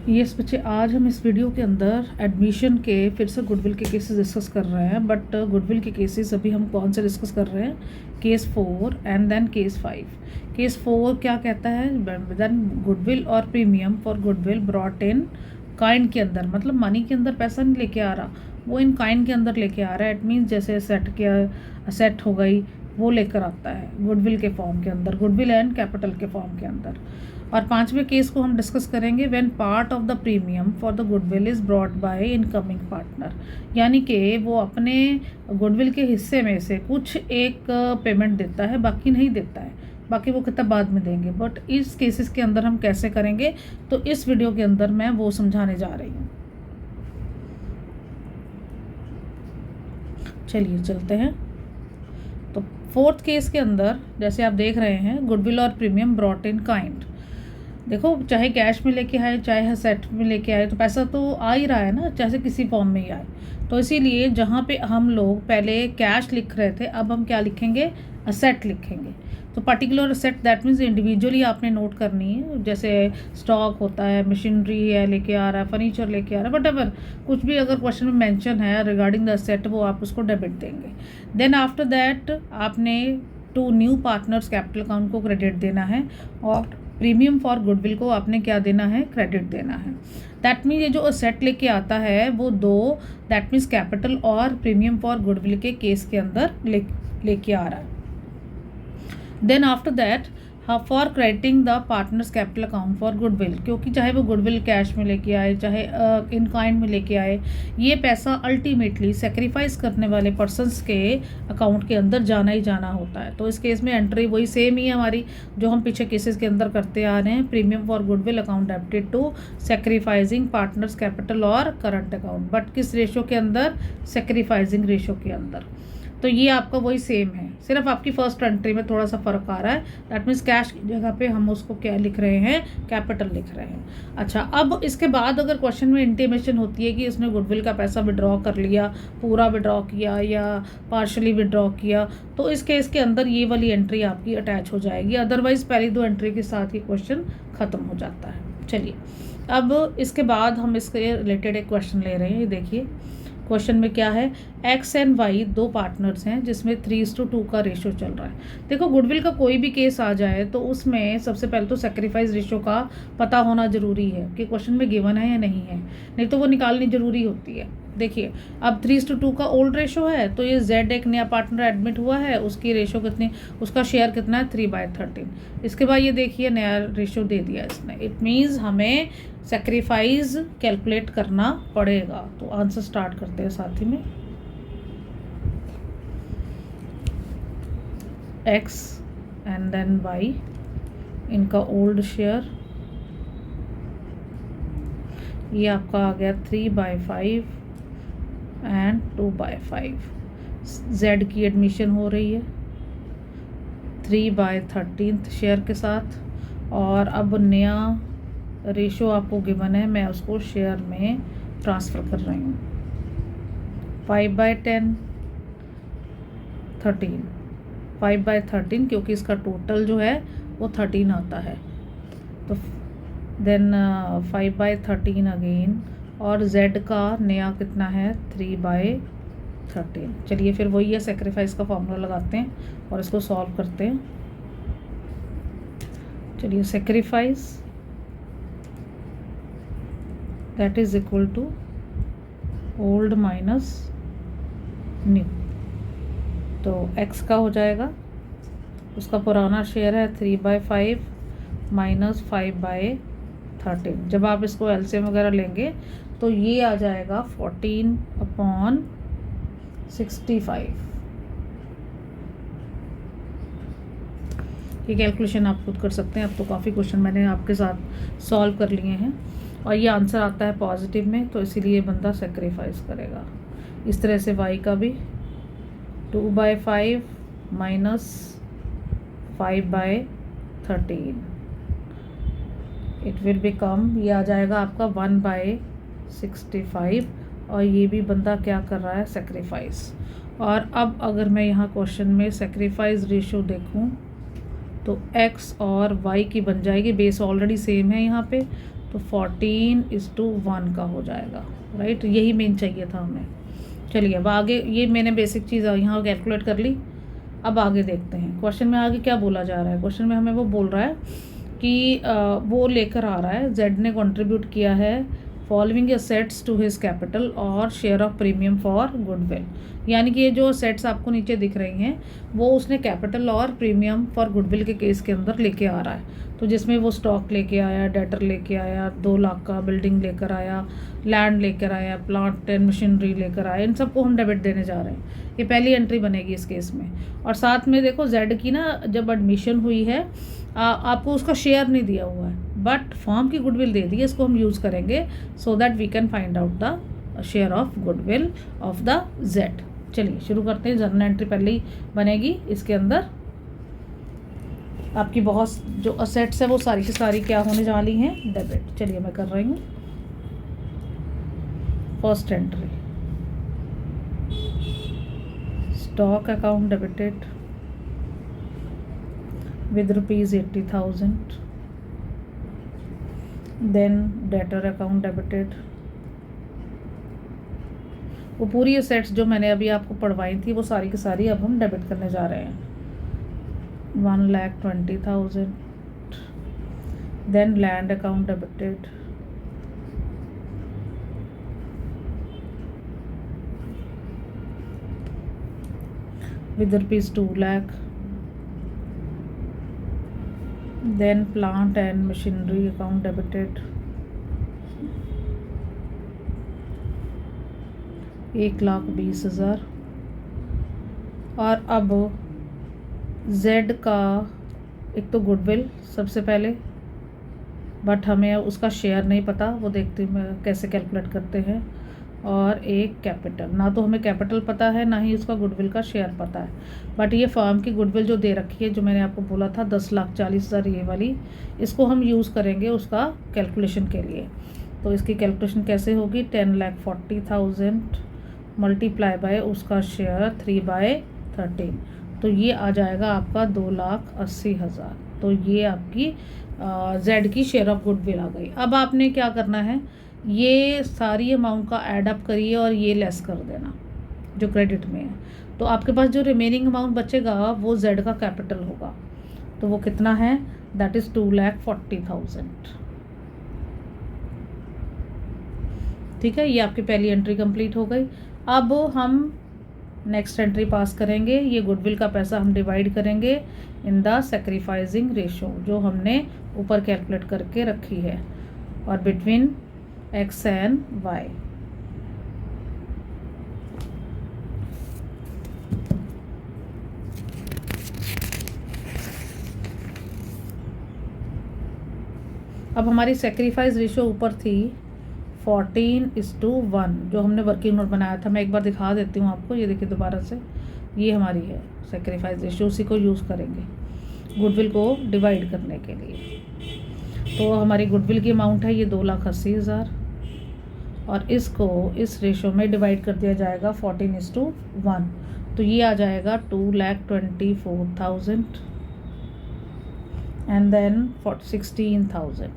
Yes बच्चे, आज हम इस वीडियो के अंदर एडमिशन के फिर से गुडविल के केसेस डिस्कस कर रहे हैं। बट गुडविल के केसेस अभी हम कौन से डिस्कस कर रहे हैं? Case 4 and then case 5। Case 4 क्या कहता है? देन गुडविल और premium for goodwill brought in kind के अंदर, मतलब मनी के अंदर पैसा नहीं लेके आ रहा, वो इन काइंड के अंदर लेके आ रहा है। इट मीन्स जैसे सेट हो गई, वो लेकर आता है गुडविल के फॉर्म के अंदर, गुडविल एंड कैपिटल के फॉर्म के अंदर। और पांचवें केस को हम डिस्कस करेंगे when part of the premium for the goodwill is brought by incoming partner, यानी कि वो अपने गुडविल के हिस्से में से कुछ एक पेमेंट देता है, बाकी नहीं देता है, बाकी वो कितना बाद में देंगे। बट इस केसेस के अंदर हम कैसे करेंगे, तो इस वीडियो के अंदर मैं वो समझाने जा रही हूँ। चलिए चलते हैं। तो फोर्थ केस के अंदर जैसे आप देख रहे हैं, गुडविल और प्रीमियम ब्रॉट इन काइंड। देखो, चाहे कैश में लेके आए चाहे सेट में लेके आए, तो पैसा तो आ ही रहा है ना, चाहे किसी फॉर्म में ही आए। तो इसीलिए जहाँ पे हम लोग पहले कैश लिख रहे थे, अब हम क्या लिखेंगे? असेट लिखेंगे। तो particular asset that means individually आपने नोट करनी है। जैसे स्टॉक होता है, मशीनरी है लेके आ रहा है, फर्नीचर लेके आ रहा है, बट एवर कुछ भी अगर क्वेश्चन में मेंशन है रिगार्डिंग द असेट, वो आप उसको डेबिट देंगे। देन आफ्टर दैट आपने to new partners capital account को क्रेडिट देना है, और प्रीमियम फॉर गुडविल को आपने क्या देना है? क्रेडिट देना है। दैट मीन्स ये जो असेट लेके आता है वो दो, दैट मीन्स कैपिटल और प्रीमियम फॉर गुडविल के केस के अंदर लेके आ रहा है। Then after that for crediting the partners capital account for goodwill, क्योंकि चाहे वो गुडविल कैश में लेके आए चाहे इन काइंड में लेके आए, ये पैसा अल्टीमेटली सेक्रीफाइस करने वाले पर्सनस के अकाउंट के अंदर जाना ही जाना होता है। तो इस केस में एंट्री वही सेम ही है हमारी, जो हम पीछे केसेस के अंदर करते आ रहे हैं। Premium for goodwill account debited to sacrificing partners capital और करंट अकाउंट, बट किस रेशो के अंदर? सेक्रीफाइजिंग रेशो के अंदर। तो ये आपका वही सेम है, सिर्फ आपकी फर्स्ट एंट्री में थोड़ा सा फर्क आ रहा है। दैट मीन्स कैश की जगह पे हम उसको क्या लिख रहे हैं? कैपिटल लिख रहे हैं। अच्छा, अब इसके बाद अगर क्वेश्चन में इंटीमेशन होती है कि इसने गुडविल का पैसा विड्रॉ कर लिया, पूरा विड्रॉ किया या पार्शली विड्रॉ किया, तो इस केस के अंदर ये वाली एंट्री आपकी अटैच हो जाएगी। अदरवाइज पहली दो एंट्री के साथ ही क्वेश्चन ख़त्म हो जाता है। चलिए, अब इसके बाद हम इसके रिलेटेड एक क्वेश्चन ले रहे हैं। ये देखिए, क्वेश्चन में क्या है? एक्स एंड वाई दो पार्टनर्स हैं जिसमें 3:2 का रेशो चल रहा है। देखो, गुडविल का कोई भी केस आ जाए तो उसमें सबसे पहले तो सेक्रीफाइस रेशो का पता होना ज़रूरी है कि क्वेश्चन में गिवन है या नहीं है, नहीं तो वो निकालनी ज़रूरी होती है। देखिए, अब 3:2 का ओल्ड रेशो है, तो ये जेड एक नया पार्टनर एडमिट हुआ है, उसकी रेशो कितनी, उसका शेयर कितना है? 3/13। इसके बाद ये देखिए नया रेशो दे दिया इसने। इट मीन्स हमें सेक्रीफाइस कैलकुलेट करना पड़ेगा। तो आंसर स्टार्ट करते हैं साथ ही में। एक्स एंड देन वाई, इनका ओल्ड शेयर, ये आपका आ गया 3/5 एंड 2/5। जेड की एडमिशन हो रही है 3/13 शेयर के साथ, और अब नया रेशो आपको गिवन है, मैं उसको शेयर में ट्रांसफ़र कर रही हूँ। 5/10 13, 5/13, क्योंकि इसका टोटल जो है वो 13 आता है। तो देन 5/13 अगेन, और z का नया कितना है? 3/13। चलिए, फिर वही है, सेक्रीफाइस का फॉर्मूला लगाते हैं और इसको सॉल्व करते हैं। चलिए, sacrifice that is equal to old minus new. तो x का हो जाएगा, उसका पुराना शेयर है 3/5 माइनस 5/13। जब आप इसको एलसीएम वगैरह लेंगे तो ये आ जाएगा 14/65। ये कैलकुलेशन आप खुद कर सकते हैं। अब तो काफ़ी क्वेश्चन मैंने आपके साथ सॉल्व कर लिए हैं, और ये आंसर आता है पॉजिटिव में, तो इसीलिए बंदा सेक्रीफाइस करेगा। इस तरह से y का भी 2/5 माइनस 5/13, इट विल बिकम, ये आ जाएगा आपका 1/65, और ये भी बंदा क्या कर रहा है? सेक्रीफाइस। और अब अगर मैं यहाँ क्वेश्चन में सेक्रीफाइस रेशो देखूँ तो x और y की बन जाएगी, बेस ऑलरेडी सेम है यहाँ पे, तो 14:1 का हो जाएगा, राइट। यही मेन चाहिए था हमें। चलिए अब आगे, ये मैंने बेसिक चीज़ यहाँ कैलकुलेट कर ली। अब आगे देखते हैं क्वेश्चन में आगे क्या बोला जा रहा है। क्वेश्चन में हमें वो बोल रहा है कि वो लेकर आ रहा है, जेड ने कंट्रीब्यूट किया है following assets to his capital और share of premium for goodwill. यानी कि ये जो असेट्स आपको नीचे दिख रही हैं वो उसने कैपिटल और प्रीमियम फॉर गुडविल के केस के अंदर लेके आ रहा है। तो जिसमें वो स्टॉक लेके आया, डेटर लेके आया, 2 लाख का बिल्डिंग लेकर आया, लैंड लेकर आया, प्लांट एंड मशीनरी लेकर आया, इन सबको हम डेबिट देने जा रहे हैं। ये पहली एंट्री बनेगी इस केस में। और साथ में देखो जेड की ना जब एडमिशन हुई है आपको उसका शेयर नहीं दिया हुआ है, बट फॉर्म की गुडविल दे दी है। इसको हम यूज़ करेंगे so that we can find out the share of goodwill of the Z. चलिए शुरू करते हैं। जर्नल एंट्री पहले ही बनेगी। इसके अंदर आपकी बहुत जो असेट्स है वो सारी की सारी क्या होने जा रही हैं, डेबिट। चलिए मैं कर रही हूँ first entry, stock account debited with rupees 80,000, then debtor account debited। वो पूरी असेट्स जो मैंने अभी आपको पढ़वाई थी वो सारी की सारी अब हम डेबिट करने जा रहे हैं। 1,20,000, then land account debited, with rupees 2 lakh, then plant and machinery account debited 1,20,000। और अब Z का एक तो गुडविल सबसे पहले, बट हमें उसका शेयर नहीं पता, वो देखते हैं कैसे कैलकुलेट करते हैं। और एक कैपिटल, ना तो हमें कैपिटल पता है ना ही उसका गुडविल का शेयर पता है। बट ये फर्म की गुडविल जो दे रखी है, जो मैंने आपको बोला था 10,40,000 ये वाली, इसको हम यूज़ करेंगे उसका कैलकुलेशन के लिए। तो इसकी कैलकुलेशन कैसे होगी, 10,40,000 मल्टीप्लाई बाय उसका शेयर 3/13, तो ये आ जाएगा आपका 2,80,000। तो ये आपकी जेड की शेयर ऑफ गुडविल आ गई। अब आपने क्या करना है, ये सारी अमाउंट का ऐड अप करिए और ये लेस कर देना जो क्रेडिट में है। तो आपके पास जो रिमेनिंग अमाउंट बचेगा वो जेड का कैपिटल होगा। तो वो कितना है, दैट इज़ 2,40,000। ठीक है, ये आपकी पहली एंट्री कंप्लीट हो गई। अब हम नेक्स्ट एंट्री पास करेंगे। ये गुडविल का पैसा हम डिवाइड करेंगे इन द सेक्रीफाइसिंग रेशो जो हमने ऊपर कैलकुलेट करके रखी है, और बिटवीन x एंड y। अब हमारी सेक्रीफाइस रेशो ऊपर थी 14:1 जो हमने वर्किंग नोट बनाया था। मैं एक बार दिखा देती हूँ आपको, ये देखिए दोबारा से, ये हमारी है सेक्रीफाइस रेशो, उसी को यूज़ करेंगे गुडविल को डिवाइड करने के लिए। तो हमारी गुडविल की अमाउंट है ये 2,80,000, और इसको इस रेशो में डिवाइड कर दिया जाएगा 14:1, तो ये आ जाएगा 2,24,000 एंड देन 16,000।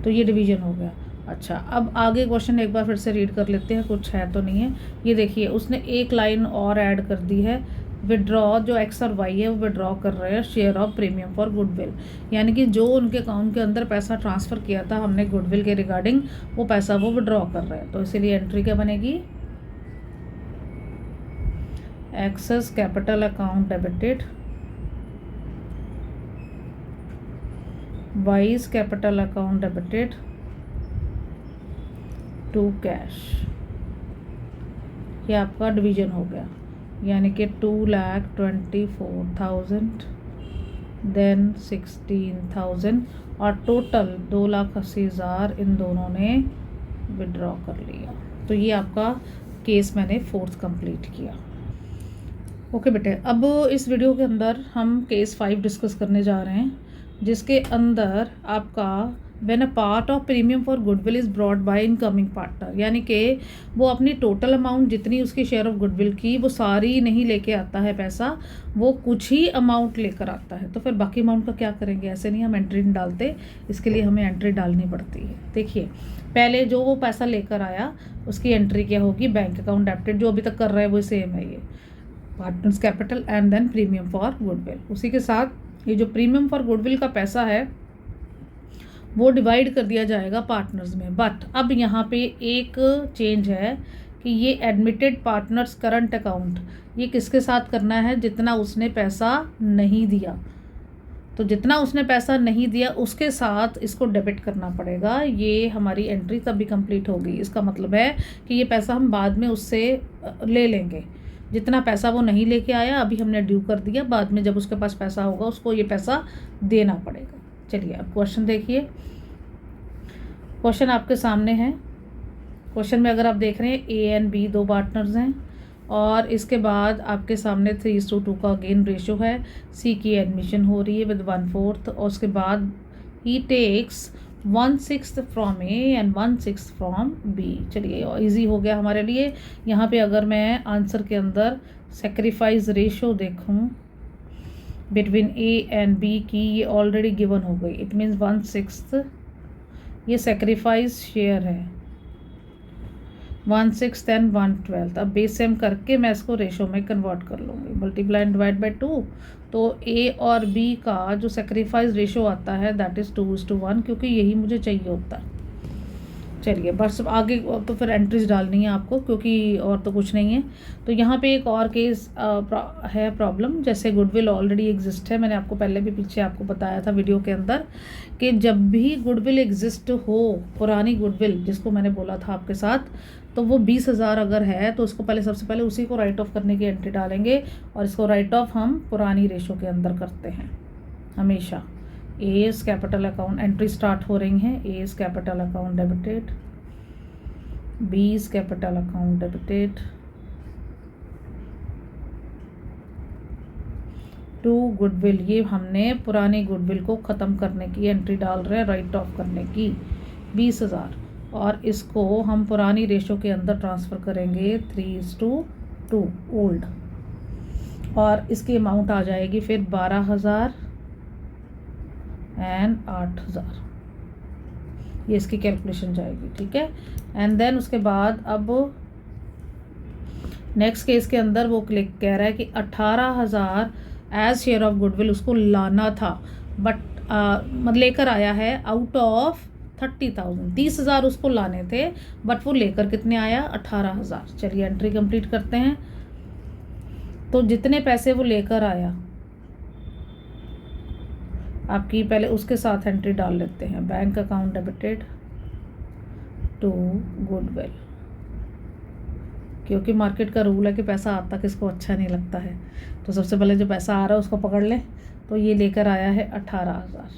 तो ये डिवीजन हो गया। अच्छा, अब आगे क्वेश्चन एक बार फिर से रीड कर लेते हैं, कुछ है तो नहीं है। ये देखिए उसने एक लाइन और ऐड कर दी है, विड्रॉ, जो एक्स और वाई है वो विड्रॉ कर रहे हैं share of premium for goodwill. यानी कि जो उनके अकाउंट के अंदर पैसा ट्रांसफ़र किया था हमने गुडविल के रिगार्डिंग, वो पैसा वो विड्रॉ कर रहे हैं। तो इसीलिए एंट्री क्या बनेगी, X's capital account debited, Y's capital account debited to cash. ये आपका डिवीजन हो गया, यानी कि 2,24,000 देन 16,000 और टोटल 2,80,000 इन दोनों ने विड्रॉ कर लिया। तो ये आपका केस मैंने 4th कंप्लीट किया। ओके बेटे, अब इस वीडियो के अंदर हम केस 5 डिस्कस करने जा रहे हैं, जिसके अंदर आपका when a part of premium for goodwill is brought by incoming partner, यानी कि वो अपनी टोटल अमाउंट जितनी उसकी शेयर ऑफ गुडविल की वो सारी नहीं लेके आता है पैसा, वो कुछ ही अमाउंट लेकर आता है। तो फिर बाकी अमाउंट का क्या करेंगे? ऐसे नहीं हम एंट्री नहीं डालते, इसके लिए हमें एंट्री डालनी पड़ती है। देखिए पहले जो वो पैसा लेकर आया उसकी एंट्री क्या होगी? बैंक अकाउंट डेबिटेड, जो अभी तक कर रहा है वो सेम है, ये partners capital and then premium for goodwill. उसी के साथ ये जो प्रीमियम फॉर गुडविल का पैसा है वो डिवाइड कर दिया जाएगा पार्टनर्स में। बट अब यहाँ पे एक चेंज है कि ये एडमिटेड पार्टनर्स करंट अकाउंट ये किसके साथ करना है? जितना उसने पैसा नहीं दिया, तो जितना उसने पैसा नहीं दिया उसके साथ इसको डेबिट करना पड़ेगा। ये हमारी एंट्री तभी कंप्लीट होगी। इसका मतलब है कि ये पैसा हम बाद में उससे ले लेंगे। जितना पैसा वो नहीं लेके आया अभी हमने ड्यू कर दिया, बाद में जब उसके पास पैसा होगा उसको ये पैसा देना पड़ेगा। चलिए अब क्वेश्चन देखिए। क्वेश्चन आपके सामने है। क्वेश्चन में अगर आप देख रहे हैं ए एंड बी दो पार्टनर्स हैं और इसके बाद आपके सामने 3:2 का अगेन रेशो है। सी की एडमिशन हो रही है विद 1/4 और उसके बाद ही takes 1/6 from A and 1/6 from B. चलिए इजी हो गया हमारे लिए। यहाँ पे अगर मैं आंसर के अंदर सेक्रीफाइस रेशो देखूँ बिटवीन ए एंड बी की, ये ऑलरेडी गिवन हो गई। इट मीन्स 1/6 ये सेक्रीफाइस शेयर है, 1/6 एंड 1/12। अब बेस सेम करके मैं इसको रेशो में कन्वर्ट कर लूँगी, मल्टीप्लाई एंड डिवाइड बाई 2। तो ए और बी का जो सेक्रीफाइस रेशो आता है दैट इज़ 2:1, क्योंकि यही मुझे चाहिए होता है। चलिए बस आगे तो फिर एंट्रीज डालनी है आपको, क्योंकि और तो कुछ नहीं है। तो यहाँ पे एक और केस है प्रॉब्लम, जैसे गुडविल ऑलरेडी एग्जिस्ट है। मैंने आपको पहले भी पीछे आपको बताया था वीडियो के अंदर कि जब भी गुडविल एग्जिस्ट हो, पुरानी गुडविल जिसको मैंने बोला था आपके साथ, तो वो 20,000 अगर है तो उसको पहले सबसे पहले उसी को राइट ऑफ करने की एंट्री डालेंगे और इसको राइट ऑफ हम पुरानी रेशो के अंदर करते हैं हमेशा। A's capital account entry start हो रही हैं। A's capital account debited, B's capital account debited to goodwill. ये हमने पुरानी गुडविल को ख़त्म करने की एंट्री डाल रहे हैं, राइट ऑफ करने की 20,000, और इसको हम पुरानी रेशो के अंदर ट्रांसफ़र करेंगे 3:2 ओल्ड, और इसकी अमाउंट आ जाएगी फिर 12,000 एंड 8,000। ये इसकी कैलकुलेशन जाएगी, ठीक है। एंड देन उसके बाद अब नेक्स्ट केस के अंदर वो क्लिक कह रहा है कि 18,000 एज शेयर ऑफ गुडविल उसको लाना था, बट मतलब लेकर आया है आउट ऑफ 30,000। 30,000 उसको लाने थे, बट वो लेकर कितने आया? 18,000। चलिए एंट्री कंप्लीट करते हैं। तो जितने पैसे वो लेकर आया आपकी, पहले उसके साथ एंट्री डाल लेते हैं। Bank account debited to goodwill, क्योंकि मार्केट का रूल है कि पैसा आता किसको अच्छा नहीं लगता है। तो सबसे पहले जो पैसा आ रहा है उसको पकड़ लें। तो ये लेकर आया है 18,000,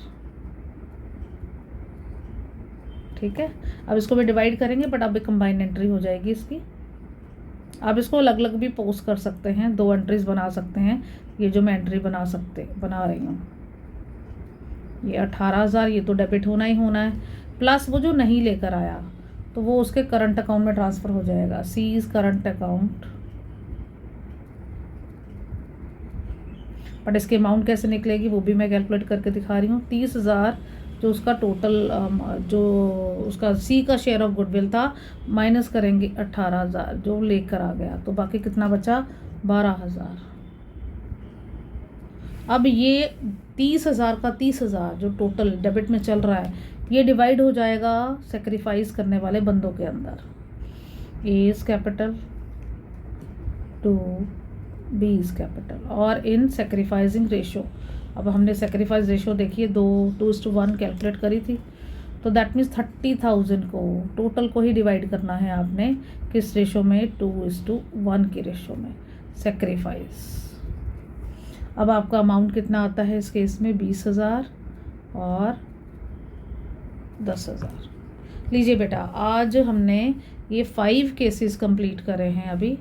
ठीक है। अब इसको भी डिवाइड करेंगे, बट अब कंबाइंड एंट्री हो जाएगी इसकी। आप इसको अलग अलग भी पोस्ट कर सकते हैं, 2 एंट्रीज बना सकते हैं। ये जो मैं एंट्री बना रही हूँ, ये 18,000 ये तो डेबिट होना ही होना है, प्लस वो जो नहीं लेकर आया तो वो उसके करंट अकाउंट में ट्रांसफ़र हो जाएगा। सी इज़ करंट अकाउंट, बट इसकी अमाउंट कैसे निकलेगी वो भी मैं कैलकुलेट करके दिखा रही हूँ। 30,000 जो उसका टोटल जो उसका सी का शेयर ऑफ गुडविल था, माइनस करेंगे 18,000 जो लेकर आ गया, तो बाकी कितना बचा? 12,000। अब ये 30,000 का 30,000 जो टोटल डेबिट में चल रहा है, ये डिवाइड हो जाएगा सेक्रीफाइस करने वाले बंदों के अंदर। A's capital to B's capital और इन सेक्रीफाइसिंग रेशो। अब हमने सेक्रीफाइस रेशो देखिए 2:1 कैलकुलेट करी थी, तो दैट मीन्स 30,000 को टोटल को ही डिवाइड करना है आपने किस रेशो में? 2:1 के रेशो में सेक्रीफाइस। अब आपका अमाउंट कितना आता है इस केस में? 20,000 और 10,000। लीजिए बेटा, आज हमने ये 5 केसेस कंप्लीट करे हैं। अभी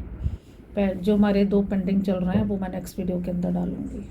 जो हमारे 2 पेंडिंग चल रहे हैं वो मैं नेक्स्ट वीडियो के अंदर डालूँगी।